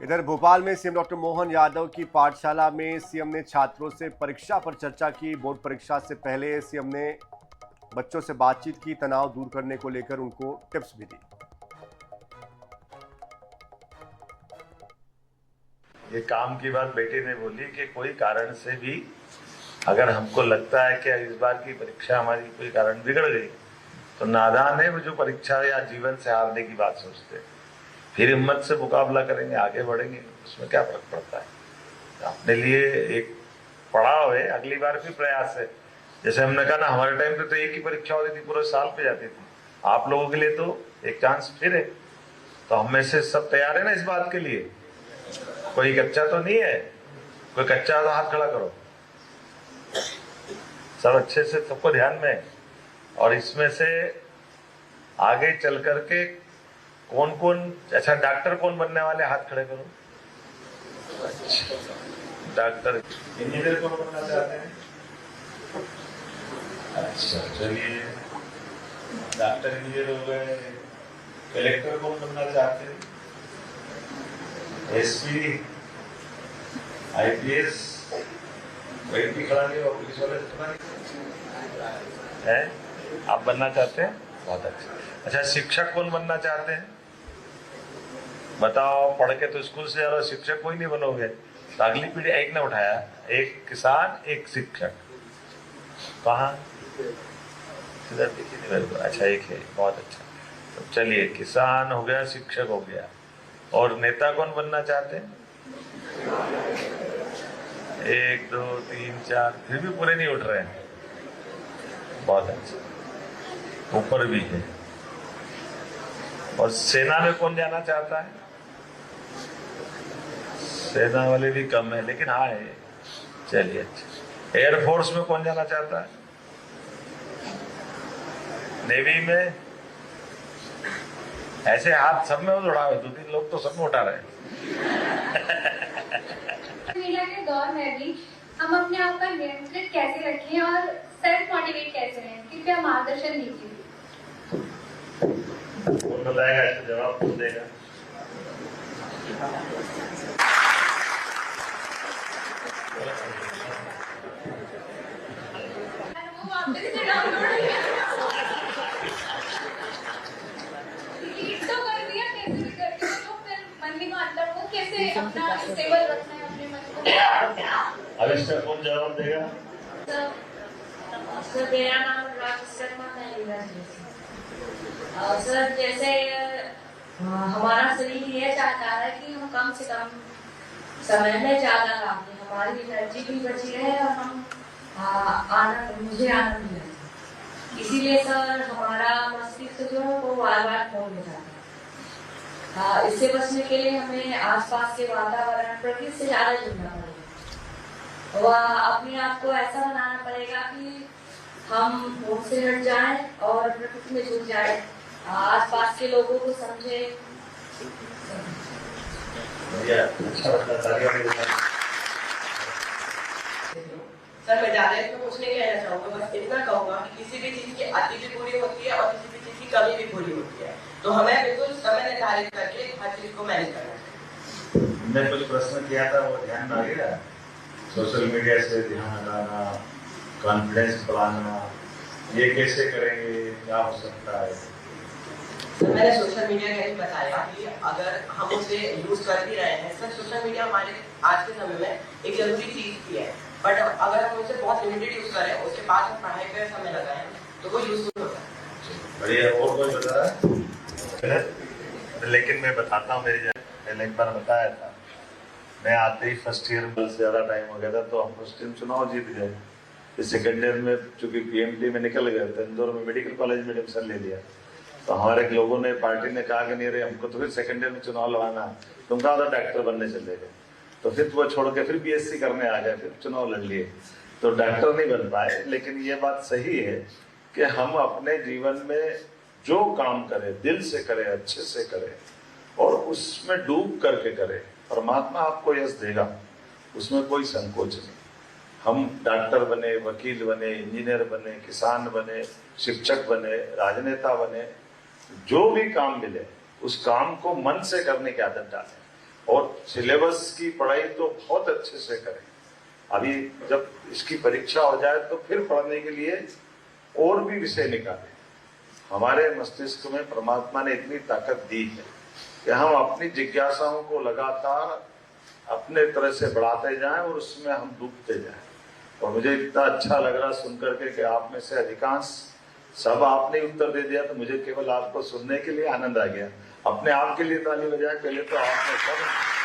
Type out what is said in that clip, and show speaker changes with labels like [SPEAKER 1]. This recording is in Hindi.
[SPEAKER 1] इधर भोपाल में सीएम डॉक्टर मोहन यादव की पाठशाला में सीएम ने छात्रों से परीक्षा पर चर्चा की। बोर्ड परीक्षा से पहले सीएम ने बच्चों से बातचीत की, तनाव दूर करने को लेकर उनको टिप्स भी दी।
[SPEAKER 2] ये काम की बात बेटी ने बोली कि कोई कारण से भी अगर हमको लगता है कि इस बार की परीक्षा हमारी कोई कारण बिगड़ गई तो नादान है वो जो परीक्षा या जीवन से हारने की बात सोचते हैं। फिर हिम्मत से मुकाबला करेंगे, आगे बढ़ेंगे, उसमें क्या फर्क पड़ता है। अपने लिए एक पड़ाव है, अगली बार फिर प्रयास है। जैसे हमने कहा ना, हमारे टाइम पे तो एक ही परीक्षा होती थी, पूरे साल पे जाती थी। आप लोगों के लिए तो एक चांस फिर है। तो हम में से सब तैयार है ना इस बात के लिए? कोई कच्चा तो नहीं है? कोई कच्चा तो हाथ खड़ा करो। सब अच्छे से, सबको ध्यान में। और इसमें से आगे चल करके कौन कौन, अच्छा डॉक्टर कौन बनने वाले, हाथ खड़े करो। अच्छा, डॉक्टर। इंजीनियर कौन बनना चाहते हैं? अच्छा चलिए, डॉक्टर इंजीनियर हो गए। कलेक्टर कौन बनना चाहते हैं? SP, IPS. कोई भी खड़ा नहीं, पुलिस वाले खड़ा नहीं है। आप बनना चाहते हैं? बहुत अच्छा। अच्छा, शिक्षक कौन बनना चाहते हैं? बताओ, पढ़ के तो स्कूल से जा रहे हो, शिक्षक कोई नहीं बनोगे तो अगली पीढ़ी। एक ने उठाया, एक किसान एक शिक्षक। कहाँ? अच्छा, एक है, बहुत अच्छा। तो चलिए, किसान हो गया, शिक्षक हो गया। और नेता कौन बनना चाहते हैं? 1 2 3 4, फिर भी पूरे नहीं उठ रहे हैं। बहुत अच्छा, ऊपर भी है। और सेना में कौन जाना चाहता है? सेना वाले भी कम है, लेकिन हाँ है। चलिए अच्छा। एयरफोर्स में कौन जाना चाहता है? नेवी में? ऐसे हाथ सब में उड़ा है, 2-3 लोग तो सब में उठा रहे हैं।
[SPEAKER 3] मीडिया के दौर में भी हम अपने आप पर नियंत्रित कैसे रखें और सेल्फ मोटिवेट कैसे रहें, कृपया मार्गदर्शन दीजिए।
[SPEAKER 2] कौन बताएगा? इसका जवाब कौन देगा?
[SPEAKER 3] वो वापस से डाउनलोड लीड तो कर दिया, कैसे भी करके तो फिर मन नहीं मानता। वो कैसे अपना स्टेबल रखना है अपने मन को।
[SPEAKER 2] अब इसका कौन जवाब देगा?
[SPEAKER 4] सर मेरा नाम राज शर्मा है। सर जैसे हमारा शरीर ये चाहता है कि हम कम से कम समय में ज्यादा काम दें, हमारी एनर्जी भी बची रहे और हम मुझे आनंद मिले। इसीलिए सर हमारा मस्तिष्क जो है वो बार-बार फोन में जाता है। इससे बचने के लिए हमें आसपास के वातावरण, प्रकृति से ज्यादा जुड़ना पड़ेगा। वह अपने आप को ऐसा बनाना पड़ेगा कि हम फोन से हट जाएं और प्रकृति में जुड़ जाएं, आसपास के लोगों को समझे।
[SPEAKER 5] सर मैं ज्यादा इसमें कुछ नहीं कहना चाहूंगा, बस इतना कहूंगा कि किसी भी चीज की अति भी पूरी होती है और किसी भी चीज की कमी भी पूरी होती है। तो हमें बिल्कुल समय निर्धारित करके हर चीज को मैनेज करना है।
[SPEAKER 2] मैंने कुछ प्रश्न किया था, वो ध्यान में आ गया। सोशल मीडिया से ध्यान हटाना, कॉन्फिडेंस बढ़ाना, ये कैसे करेंगे, क्या हो सकता है?
[SPEAKER 5] तो मैंने सोशल मीडिया का ही बताया कि अगर हम उसे यूज कर भी रहे हैं, सर सोशल मीडिया हमारे आज के समय में एक जरूरी चीज भी है, बट अगर हम उसे बहुत लिमिटेड यूज करें, उसके बाद हम पढ़ाई पे समय लगाएं तो वो यूजफुल होता है।
[SPEAKER 2] बढ़िया। और कोई बता रहा है? लेकिन मैं बताता हूँ, मेरी पहले एक बार बताया था, मैं आते ही फर्स्ट ईयर में ज्यादा टाइम हो गया था, तो हम फर्स्ट ईयर चुनाव जीत गए। सेकेंड ईयर में चूंकि पीएमटी में निकल गए थे, इंदौर में मेडिकल कॉलेज में एडमिशन ले लिया। तो हमारे लोगों ने, पार्टी ने कहा कि नहीं रे, हमको तो फिर सेकेंड ईयर में चुनाव लड़ाना, तुम कहा था डॉक्टर बनने चले गए। तो फिर वो छोड़ के फिर बीएससी करने आ गए, फिर चुनाव लड़ लिए, तो डॉक्टर नहीं बन पाए। लेकिन ये बात सही है कि हम अपने जीवन में जो काम करें, दिल से करें, अच्छे से करें और उसमें डूब करके करें, परमात्मा आपको यश देगा, उसमें कोई संकोच नहीं। हम डॉक्टर बने, वकील बने, इंजीनियर बने, किसान बने, शिक्षक बने, राजनेता बने, जो भी काम मिले उस काम को मन से करने की आदत डालें और सिलेबस की पढ़ाई तो बहुत अच्छे से करें। अभी जब इसकी परीक्षा हो जाए तो फिर पढ़ने के लिए और भी विषय निकालें। हमारे मस्तिष्क में परमात्मा ने इतनी ताकत दी है कि हम अपनी जिज्ञासाओं को लगातार अपने तरह से बढ़ाते जाएं और उसमें हम डूबते जाएं। और मुझे इतना अच्छा लग रहा सुन करके कि आप में से अधिकांश सब आपने उत्तर दे दिया, तो मुझे केवल आपको सुनने के लिए आनंद आ गया। अपने आप के लिए ताली बजाएं। पहले तो आपने सब